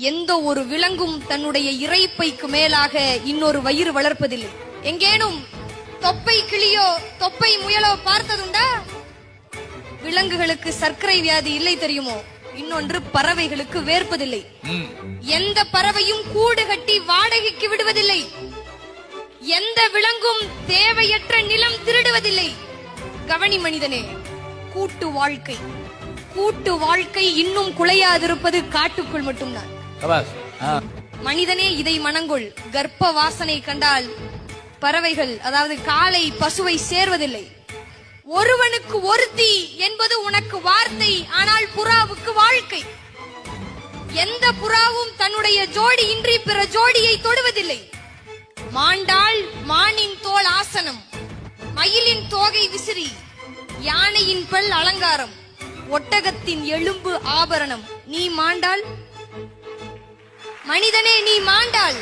எந்த ஒரு விலங்கும் தன்னுடைய இரைப்பைக்கு மேலாக இன்னொரு வயிறு வளர்ப்பதில்லை. எங்கேனும் தொப்பை கிளியோ தொப்பை முயலோ பார்த்ததுண்டா? விலங்குகளுக்கு சர்க்கரை வியாதி இல்லை தெரியுமோ? இன்னொன்று, பறவைகளுக்கு வேர்ப்பதில்லை. எந்த பறவையும் கூடு கட்டி வாடகைக்கு விடுவதில்லை. எந்த விலங்கும் தேவையற்ற நிலம் திருடுவதில்லை. கவனி மனிதனே, கூட்டு வாழ்க்கை கூட்டு வாழ்க்கை இன்னும் குலையாதிருப்பது காட்டுக்குள் மட்டும்தான். மனிதனே, இதை மனங்கொள். கர்ப்ப வாசனை கண்டால் பறவைகள், அதாவது காளை பசுவை சேர்வதில்லை. ஒருவனுக்கு ஒருத்தி என்பது உனக்கு வார்த்தை, ஆனால் புறாவுக்கு வாழ்க்கை. எந்த புறாவும் தன்னுடைய ஜோடி இன்றி பிற ஜோடியை தொடுவதில்லை. மாண்டால் மானின் தோல் ஆசனம், மயிலின் தோகை விசிறி, யானையின் பல் அலங்காரம், ஒட்டகத்தின் எலும்பு ஆபரணம். நீ மாண்டால், மனிதனே நீ மாண்டால்